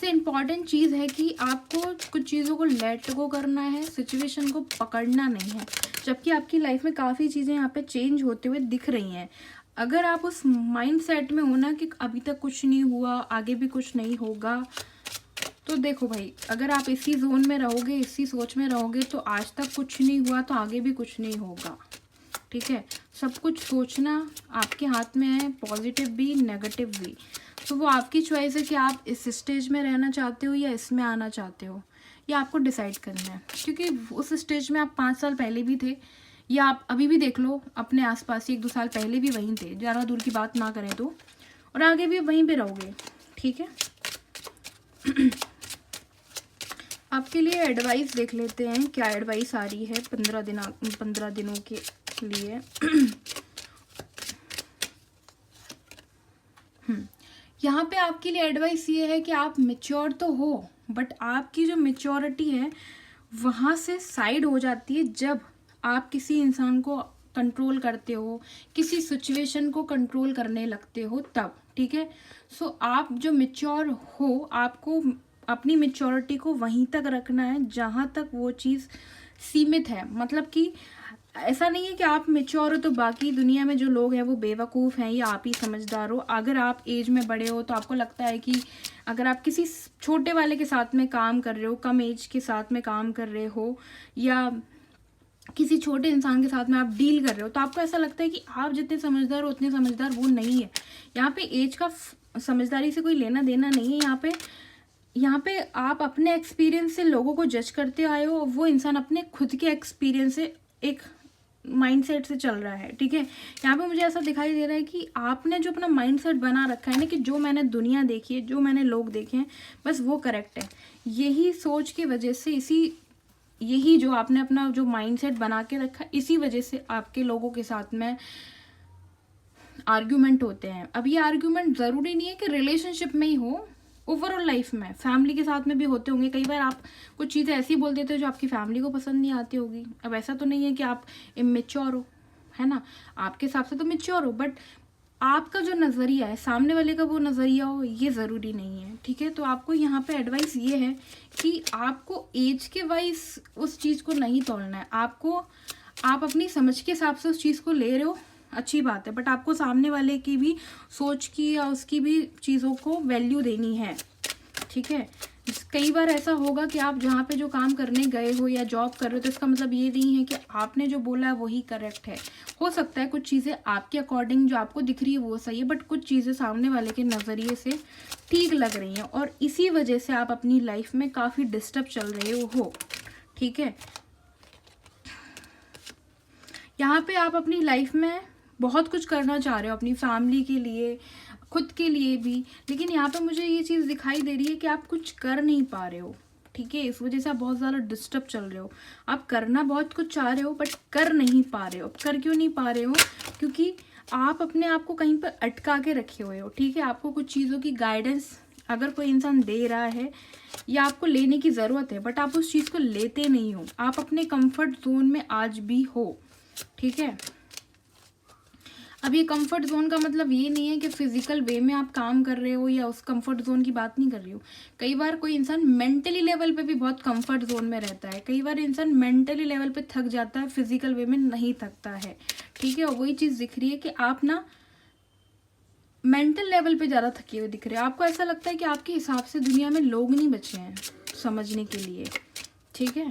इम्पॉर्टेंट चीज़ है कि आपको कुछ चीज़ों को लेट गो करना है, सिचुएशन को पकड़ना नहीं है। जबकि आपकी लाइफ में काफ़ी चीज़ें यहाँ पे चेंज होते हुए दिख रही हैं। अगर आप उस माइंड सेट में हो ना कि अभी तक कुछ नहीं हुआ, आगे भी कुछ नहीं होगा, तो देखो भाई, अगर आप इसी जोन में रहोगे, इसी सोच में रहोगे, तो आज तक कुछ नहीं हुआ तो आगे भी कुछ नहीं होगा। ठीक है। सब कुछ सोचना आपके हाथ में है, पॉजिटिव भी नेगेटिव भी। तो वो आपकी चॉइस है कि आप इस स्टेज में रहना चाहते हो या इसमें आना चाहते हो, या आपको डिसाइड करना है। क्योंकि उस स्टेज में आप 5 साल पहले भी थे, या आप अभी भी देख लो अपने आसपास ही 1-2 साल पहले भी वहीं थे, ज़्यादा दूर की बात ना करें तो, और आगे भी वहीं पे रहोगे। ठीक है। आपके लिए एडवाइस देख लेते हैं, क्या एडवाइस आ रही है 15 दिनों के लिए। यहाँ पे आपके लिए एडवाइस ये है कि आप मेच्योर तो हो, बट आपकी जो मेच्योरिटी है वहाँ से साइड हो जाती है जब आप किसी इंसान को कंट्रोल करते हो, किसी सिचुएशन को कंट्रोल करने लगते हो तब। ठीक है। सो आप जो मेच्योर हो, आपको अपनी मेच्योरिटी को वहीं तक रखना है जहाँ तक वो चीज़ सीमित है। मतलब कि ऐसा नहीं है कि आप मेच्योर हो तो बाकी दुनिया में जो लोग हैं वो बेवकूफ़ हैं या आप ही समझदार हो। अगर आप एज में बड़े हो तो आपको लगता है कि अगर आप किसी छोटे वाले के साथ में काम कर रहे हो, कम एज के साथ में काम कर रहे हो, या किसी छोटे इंसान के साथ में आप डील कर रहे हो, तो आपको ऐसा लगता है कि आप जितने समझदार हो उतने समझदार वो नहीं है। यहाँ पे एज का समझदारी से कोई लेना देना नहीं है। यहाँ पे आप अपने एक्सपीरियंस से लोगों को जज करते आए हो, वो इंसान अपने खुद के एक्सपीरियंस से एक माइंडसेट से चल रहा है। ठीक है। यहाँ पे मुझे ऐसा दिखाई दे रहा है कि आपने जो अपना माइंडसेट बना रखा है ना, कि जो मैंने दुनिया देखी है, जो मैंने लोग देखे हैं, बस वो करेक्ट है। यही सोच की वजह से यही जो आपने अपना जो माइंडसेट बना के रखा, इसी वजह से आपके लोगों के साथ में आर्ग्यूमेंट होते हैं। अब ये आर्ग्यूमेंट ज़रूरी नहीं है कि रिलेशनशिप में ही हो, ओवरऑल लाइफ में फैमिली के साथ में भी होते होंगे। कई बार आप कुछ चीज़ें ऐसी बोल देते हो जो आपकी फैमिली को पसंद नहीं आती होगी। अब ऐसा तो नहीं है कि आप इमेच्योर हो, है ना, आपके हिसाब से तो मेच्योर हो, बट आपका जो नज़रिया है, सामने वाले का वो नज़रिया हो, ये ज़रूरी नहीं है। ठीक है। तो आपको यहाँ पे एडवाइस ये है कि आपको एज के वाइज उस चीज़ को नहीं तोड़ना है। आप अपनी समझ के हिसाब से उस चीज़ को ले रहे हो, अच्छी बात है, बट आपको सामने वाले की भी सोच की या उसकी भी चीज़ों को वैल्यू देनी है। ठीक है। कई बार ऐसा होगा कि आप जहाँ पे जो काम करने गए हो या जॉब कर रहे हो, तो इसका मतलब ये नहीं है कि आपने जो बोला है वही करेक्ट है। हो सकता है कुछ चीज़ें आपके अकॉर्डिंग जो आपको दिख रही है वो सही है, बट कुछ चीज़ें सामने वाले के नज़रिए से ठीक लग रही हैं, और इसी वजह से आप अपनी लाइफ में काफ़ी डिस्टर्ब चल रहे हो। ठीक है। यहाँ पे आप अपनी लाइफ में बहुत कुछ करना चाह रहे हो, अपनी फैमिली के लिए, खुद के लिए भी, लेकिन यहाँ पे मुझे ये चीज़ दिखाई दे रही है कि आप कुछ कर नहीं पा रहे हो। ठीक है। इस वजह से आप बहुत ज़्यादा डिस्टर्ब चल रहे हो, आप करना बहुत कुछ चाह रहे हो बट कर नहीं पा रहे हो। अब कर क्यों नहीं पा रहे हो? क्योंकि आप अपने आप को कहीं पर अटका के रखे हुए हो, ठीक है। आपको कुछ चीज़ों की गाइडेंस अगर कोई इंसान दे रहा है या आपको लेने की ज़रूरत है बट आप उस चीज़ को लेते नहीं हो, आप अपने कंफर्ट जोन में आज भी हो, ठीक है। अब ये कंफर्ट जोन का मतलब ये नहीं है कि फिजिकल वे में आप काम कर रहे हो या उस कंफर्ट जोन की बात नहीं कर रही हो। कई बार कोई इंसान मेंटली लेवल पे भी बहुत कंफर्ट जोन में रहता है, कई बार इंसान मेंटली लेवल पे थक जाता है, फिजिकल वे में नहीं थकता है, ठीक है। और वही चीज़ दिख रही है कि आप ना मेंटल लेवल पे ज़्यादा थके हुए दिख रहे हो। आपको ऐसा लगता है कि आपके हिसाब से दुनिया में लोग नहीं बचे हैं समझने के लिए, ठीक है।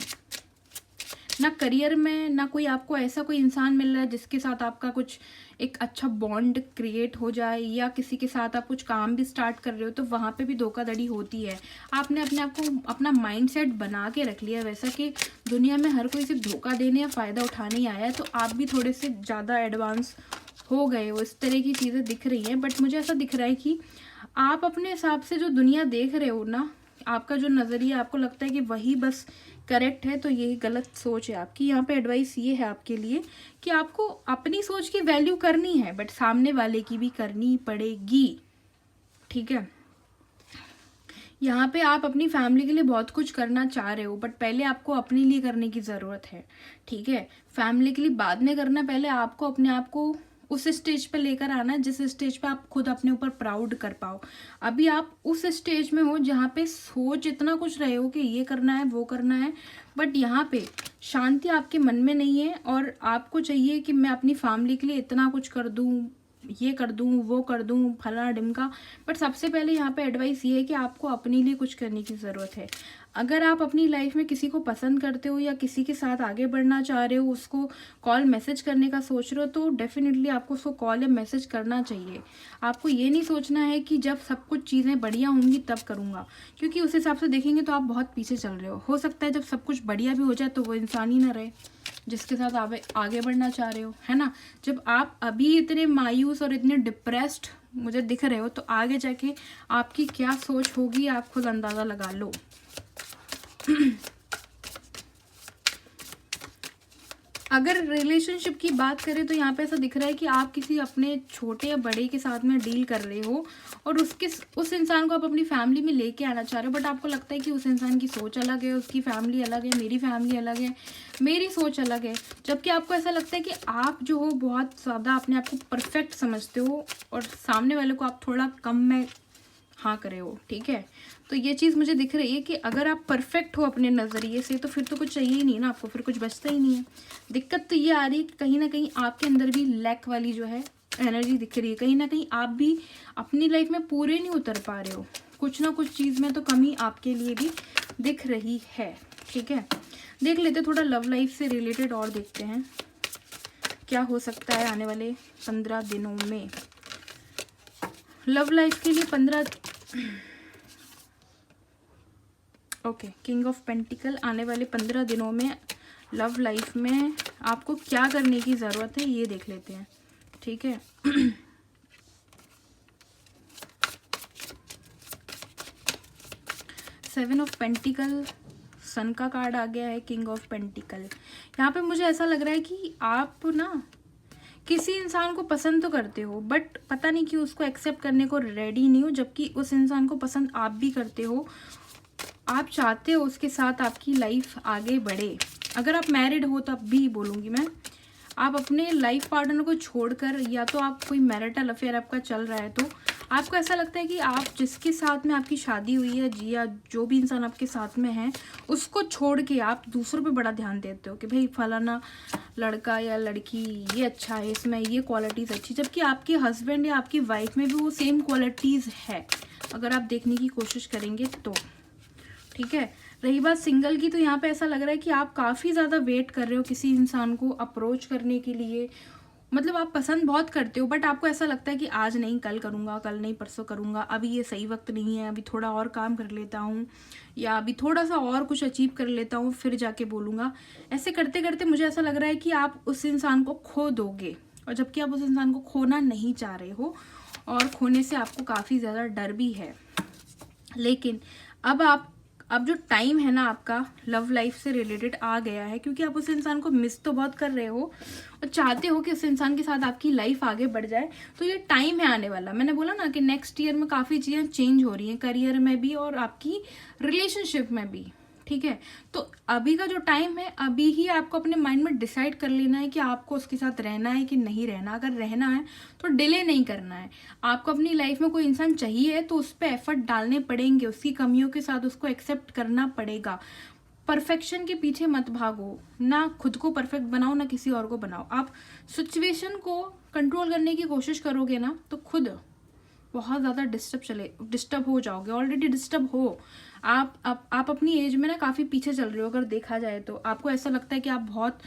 ना करियर में ना कोई आपको ऐसा कोई इंसान मिल रहा है जिसके साथ आपका कुछ एक अच्छा बॉन्ड क्रिएट हो जाए, या किसी के साथ आप कुछ काम भी स्टार्ट कर रहे हो तो वहाँ पे भी धोखाधड़ी होती है। आपने अपने आप को अपना माइंडसेट बना के रख लिया वैसा कि दुनिया में हर कोई सिर्फ धोखा देने या फ़ायदा उठाने ही आया है, तो आप भी थोड़े से ज़्यादा एडवांस हो गए हो। इस तरह की चीज़ें दिख रही हैं। बट मुझे ऐसा दिख रहा है कि आप अपने हिसाब से जो दुनिया देख रहे हो ना, आपका जो नज़रिया आपको लगता है कि वही बस करेक्ट है, तो यही गलत सोच है आपकी। यहाँ पे एडवाइस ये है आपके लिए कि आपको अपनी सोच की वैल्यू करनी है बट सामने वाले की भी करनी पड़ेगी, ठीक है। यहाँ पे आप अपनी फैमिली के लिए बहुत कुछ करना चाह रहे हो बट पहले आपको अपने लिए करने की ज़रूरत है, ठीक है। फैमिली के लिए बाद में करना, पहले आपको अपने आप को उस स्टेज पे लेकर आना है जिस स्टेज पे आप खुद अपने ऊपर प्राउड कर पाओ। अभी आप उस स्टेज में हो जहाँ पे सोच इतना कुछ रहे हो कि ये करना है वो करना है, बट यहाँ पे शांति आपके मन में नहीं है और आपको चाहिए कि मैं अपनी फैमिली के लिए इतना कुछ कर दूँ, ये कर दूँ वो कर दूँ फला ढिमका। बट सबसे पहले यहाँ पे एडवाइस ये है कि आपको अपने लिए कुछ करने की ज़रूरत है। अगर आप अपनी लाइफ में किसी को पसंद करते हो या किसी के साथ आगे बढ़ना चाह रहे हो, उसको कॉल मैसेज करने का सोच रहे हो, तो डेफिनेटली आपको उसको कॉल या मैसेज करना चाहिए। आपको ये नहीं सोचना है कि जब सब कुछ चीज़ें बढ़िया होंगी तब करूँगा, क्योंकि उस हिसाब से देखेंगे तो आप बहुत पीछे चल रहे हो सकता है जब सब कुछ बढ़िया भी हो जाए तो वो इंसान ही ना रहे जिसके साथ आप आगे बढ़ना चाह रहे हो, है ना। जब आप अभी इतने मायूस और इतने डिप्रेस्ड मुझे दिख रहे हो तो आगे जाके आपकी क्या सोच होगी आप खुद अंदाज़ा लगा लो। अगर रिलेशनशिप की बात करें तो यहाँ पे ऐसा दिख रहा है कि आप किसी अपने छोटे या बड़े के साथ में डील कर रहे हो और उस इंसान को आप अपनी फैमिली में लेके आना चाह रहे हो, बट आपको लगता है कि उस इंसान की सोच अलग है, उसकी फैमिली अलग है, मेरी फैमिली अलग है, मेरी सोच अलग है। जबकि आपको ऐसा लगता है कि आप जो हो बहुत ज़्यादा अपने आप को परफेक्ट समझते हो और सामने वाले को आप थोड़ा कम में हाँ करे हो, ठीक है। तो ये चीज़ मुझे दिख रही है कि अगर आप परफेक्ट हो अपने नज़रिए से तो फिर तो कुछ चाहिए ही नहीं ना आपको, फिर कुछ बचता ही नहीं है। दिक्कत तो ये आ रही है कि कहीं ना कहीं आपके अंदर भी लैक वाली जो है एनर्जी दिख रही है, कहीं ना कहीं आप भी अपनी लाइफ में पूरे नहीं उतर पा रहे हो, कुछ ना कुछ चीज़ में तो कमी आपके लिए भी दिख रही है, ठीक है। देख लेते थोड़ा लव लाइफ से रिलेटेड और देखते हैं क्या हो सकता है आने वाले 15 दिनों में। लव लाइफ के लिए 15 ओके किंग ऑफ पेंटिकल आने वाले 15 दिनों में लव लाइफ में आपको क्या करने की ज़रूरत है ये देख लेते हैं, ठीक है। 7 ऑफ पेंटिकल, सन का कार्ड आ गया है, किंग ऑफ पेंटिकल। यहाँ पे मुझे ऐसा लग रहा है कि आप ना किसी इंसान को पसंद तो करते हो बट पता नहीं कि उसको एक्सेप्ट करने को रेडी नहीं हो, जबकि उस इंसान को पसंद आप भी करते हो, आप चाहते हो उसके साथ आपकी लाइफ आगे बढ़े। अगर आप मैरिड हो तब भी बोलूँगी मैं, आप अपने लाइफ पार्टनर को छोड़कर या तो आप कोई मैरिटल अफेयर आपका चल रहा है तो आपको ऐसा लगता है कि आप जिसके साथ में आपकी शादी हुई है या जो भी इंसान आपके साथ में है उसको छोड़ के आप दूसरों पे बड़ा ध्यान देते हो कि भाई फलाना लड़का या लड़की ये अच्छा है, इसमें ये क्वालिटीज़ अच्छी, जबकि आपके हस्बैंड या आपकी वाइफ में भी वो सेम क्वालिटीज़ है अगर आप देखने की कोशिश करेंगे तो, ठीक है। रही बात सिंगल की तो यहाँ पे ऐसा लग रहा है कि आप काफ़ी ज़्यादा वेट कर रहे हो किसी इंसान को अप्रोच करने के लिए, मतलब आप पसंद बहुत करते हो बट आपको ऐसा लगता है कि आज नहीं कल करूँगा, कल नहीं परसों करूँगा, अभी ये सही वक्त नहीं है, अभी थोड़ा और काम कर लेता हूँ या अभी थोड़ा सा और कुछ अचीव कर लेता हूँ फिर जाके बोलूँगा। ऐसे करते करते मुझे ऐसा लग रहा है कि आप उस इंसान को खो दोगे, और जबकि आप उस इंसान को खोना नहीं चाह रहे हो और खोने से आपको काफ़ी ज़्यादा डर भी है। लेकिन अब आप अब जो टाइम है ना आपका लव लाइफ से रिलेटेड आ गया है, क्योंकि आप उस इंसान को मिस तो बहुत कर रहे हो और चाहते हो कि उस इंसान के साथ आपकी लाइफ आगे बढ़ जाए। तो ये टाइम है आने वाला, मैंने बोला ना कि नेक्स्ट ईयर में काफ़ी चीज़ें चेंज हो रही हैं, करियर में भी और आपकी रिलेशनशिप में भी, ठीक है। तो अभी का जो टाइम है, अभी ही आपको अपने माइंड में डिसाइड कर लेना है कि आपको उसके साथ रहना है कि नहीं रहना। अगर रहना है तो डिले नहीं करना है। आपको अपनी लाइफ में कोई इंसान चाहिए तो उस पर एफर्ट डालने पड़ेंगे, उसकी कमियों के साथ उसको एक्सेप्ट करना पड़ेगा। परफेक्शन के पीछे मत भागो, ना खुद को परफेक्ट बनाओ ना किसी और को बनाओ। आप सिचुएशन को कंट्रोल करने की कोशिश करोगे ना तो खुद बहुत ज़्यादा डिस्टर्ब हो जाओगे। ऑलरेडी डिस्टर्ब हो आप अपनी एज में ना काफ़ी पीछे चल रहे हो। अगर देखा जाए तो आपको ऐसा लगता है कि आप बहुत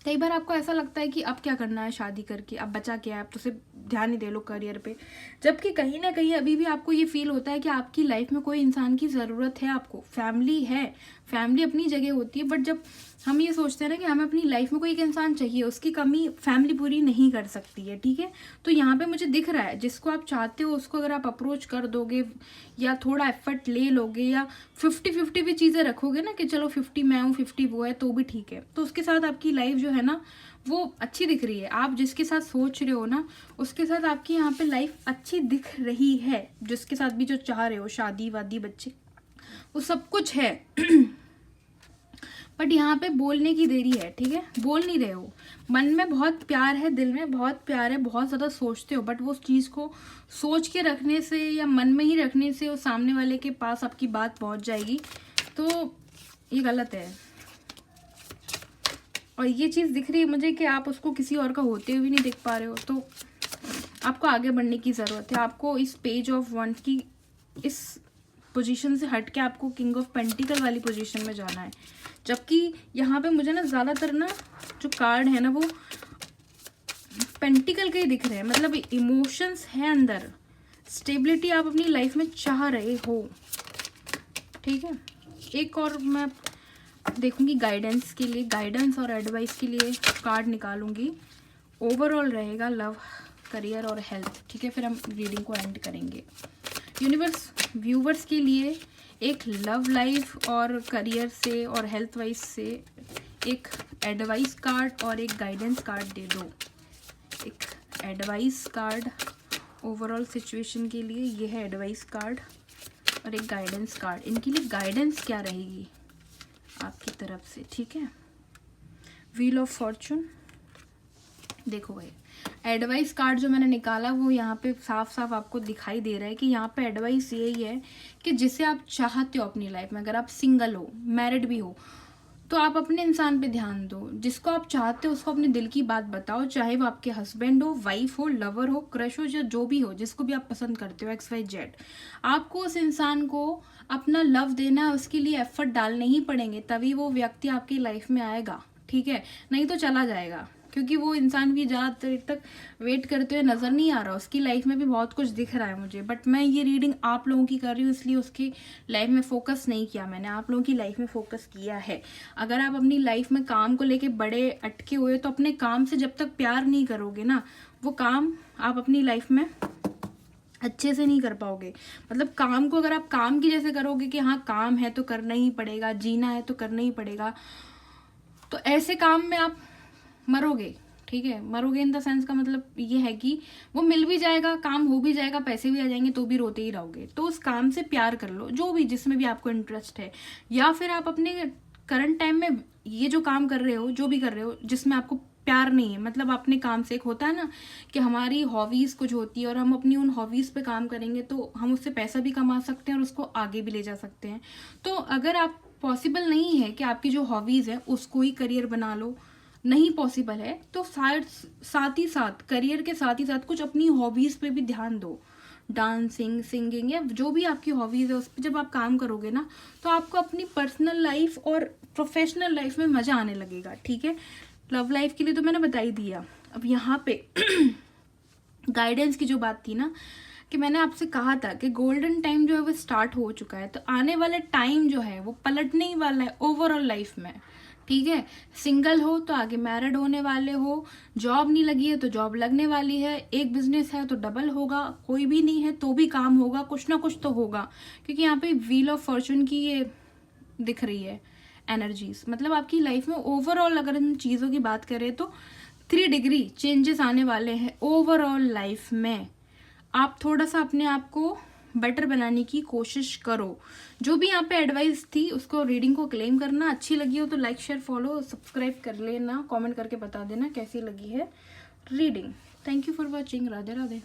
कई बार आपको ऐसा लगता है कि अब क्या करना है शादी करके, अब बचा क्या है, अब तो सिर्फ ध्यान ही दे लो करियर पे। जबकि कहीं ना कहीं अभी भी आपको ये फील होता है कि आपकी लाइफ में कोई इंसान की ज़रूरत है, आपको फैमिली है, फैमिली अपनी जगह होती है। बट जब हम ये सोचते हैं ना कि हमें अपनी लाइफ में कोई एक इंसान चाहिए, उसकी कमी फैमिली पूरी नहीं कर सकती है, ठीक है। तो यहाँ पे मुझे दिख रहा है जिसको आप चाहते हो उसको अगर आप अप्रोच कर दोगे या थोड़ा एफर्ट ले लोगे या 50-50 भी चीज़ें रखोगे ना कि चलो 50 मैं हूँ 50 वो है, तो भी ठीक है। तो उसके साथ आपकी लाइफ जो है ना वो अच्छी दिख रही है। आप जिसके साथ सोच रहे हो ना उसके साथ आपकी यहाँ पे लाइफ अच्छी दिख रही है। जिसके साथ भी जो चाह रहे हो, शादी वादी बच्चे, वो सब कुछ है। बट यहाँ पे बोलने की देरी है, ठीक है। बोल नहीं रहे हो, मन में बहुत प्यार है, दिल में बहुत प्यार है, बहुत ज़्यादा सोचते हो, बट वो चीज़ को सोच के रखने से या मन में ही रखने से वो सामने वाले के पास आपकी बात पहुँच जाएगी, तो ये गलत है। और ये चीज़ दिख रही है मुझे कि आप उसको किसी और का होते हुए भी नहीं देख पा रहे हो, तो आपको आगे बढ़ने की ज़रूरत है। आपको इस पेज ऑफ वंस की इस पोजीशन से हट के आपको किंग ऑफ पेंटिकल वाली पोजीशन में जाना है। जबकि यहाँ पे मुझे ना ज़्यादातर ना जो कार्ड है ना वो पेंटिकल के ही दिख रहे हैं, मतलब इमोशंस है अंदर, स्टेबिलिटी आप अपनी लाइफ में चाह रहे हो, ठीक है। एक और मैं देखूंगी गाइडेंस के लिए, गाइडेंस और एडवाइस के लिए कार्ड निकालूंगी। ओवरऑल रहेगा लव, करियर और हेल्थ, ठीक है। फिर हम रीडिंग को एंड करेंगे। यूनिवर्स व्यूवर्स के लिए एक लव लाइफ और करियर से और हेल्थ वाइज से एक एडवाइस कार्ड और एक गाइडेंस कार्ड दे दो। एक एडवाइस कार्ड ओवरऑल सिचुएशन के लिए, ये है एडवाइस कार्ड, और एक गाइडेंस कार्ड। इनके लिए गाइडेंस क्या रहेगी आपकी तरफ से, ठीक है। व्हील ऑफ फॉर्चून, देखो भाई एडवाइस कार्ड जो मैंने निकाला वो यहाँ पे साफ साफ आपको दिखाई दे रहा है कि यहाँ पे एडवाइस यही है कि जिसे आप चाहते हो अपनी लाइफ में, अगर आप सिंगल हो, मैरिड भी हो, तो आप अपने इंसान पे ध्यान दो। जिसको आप चाहते हो उसको अपने दिल की बात बताओ, चाहे वो आपके हस्बैंड हो, वाइफ हो, लवर हो, क्रश हो, या जो भी हो, जिसको भी आप पसंद करते हो, XYZ। आपको उस इंसान को अपना लव देना है, उसके लिए एफर्ट डालने ही पड़ेंगे, तभी वो व्यक्ति आपकी लाइफ में आएगा, ठीक है। नहीं तो चला जाएगा, क्योंकि वो इंसान भी ज़्यादा देर तक वेट करते हुए नज़र नहीं आ रहा। उसकी लाइफ में भी बहुत कुछ दिख रहा है मुझे, बट मैं ये रीडिंग आप लोगों की कर रही हूँ, इसलिए उसकी लाइफ में फोकस नहीं किया मैंने, आप लोगों की लाइफ में फोकस किया है। अगर आप अपनी लाइफ में काम को लेके बड़े अटके हुए तो अपने काम से जब तक प्यार नहीं करोगे ना, वो काम आप अपनी लाइफ में अच्छे से नहीं कर पाओगे। मतलब काम को अगर आप काम की जैसे करोगे कि हाँ काम है तो करना ही पड़ेगा, जीना है तो करना ही पड़ेगा, तो ऐसे काम में आप मरोगे, ठीक है। मरोगे इन द सेंस का मतलब ये है कि वो मिल भी जाएगा, काम हो भी जाएगा, पैसे भी आ जाएंगे, तो भी रोते ही रहोगे। तो उस काम से प्यार कर लो, जो भी जिसमें भी आपको इंटरेस्ट है, या फिर आप अपने करंट टाइम में ये जो काम कर रहे हो, जो भी कर रहे हो जिसमें आपको प्यार नहीं है, मतलब अपने काम से, एक होता है ना कि हमारी हॉबीज़ कुछ होती है और हम अपनी उन हॉबीज़ पे काम करेंगे तो हम उससे पैसा भी कमा सकते हैं और उसको आगे भी ले जा सकते हैं। तो अगर आप पॉसिबल नहीं है कि आपकी जो हॉबीज़ है उसको ही करियर बना लो, नहीं पॉसिबल है, तो साथ ही साथ करियर के साथ ही साथ कुछ अपनी हॉबीज़ पे भी ध्यान दो। डांसिंग, सिंगिंग, या जो भी आपकी हॉबीज़ है उस पर जब आप काम करोगे ना तो आपको अपनी पर्सनल लाइफ और प्रोफेशनल लाइफ में मज़ा आने लगेगा, ठीक है। लव लाइफ के लिए तो मैंने बता ही दिया। अब यहाँ पे गाइडेंस की जो बात थी ना कि मैंने आपसे कहा था कि गोल्डन टाइम जो है वो स्टार्ट हो चुका है, तो आने वाला टाइम जो है वो पलटने ही वाला है ओवरऑल लाइफ में, ठीक है। सिंगल हो तो आगे मैरिड होने वाले हो, जॉब नहीं लगी है तो जॉब लगने वाली है, एक बिजनेस है तो डबल होगा, कोई भी नहीं है तो भी काम होगा, कुछ ना कुछ तो होगा, क्योंकि यहाँ पे व्हील ऑफ फॉर्चून की ये दिख रही है एनर्जीज। मतलब आपकी लाइफ में ओवरऑल अगर हम चीज़ों की बात करें तो 3 डिग्री चेंजेस आने वाले हैं ओवरऑल लाइफ में। आप थोड़ा सा अपने आप को बेटर बनाने की कोशिश करो। जो भी यहाँ पे एडवाइस थी उसको, रीडिंग को क्लेम करना। अच्छी लगी हो तो लाइक शेयर फॉलो सब्सक्राइब कर लेना, कमेंट करके बता देना कैसी लगी है reading. Thank you for watching. Radhe Radhe.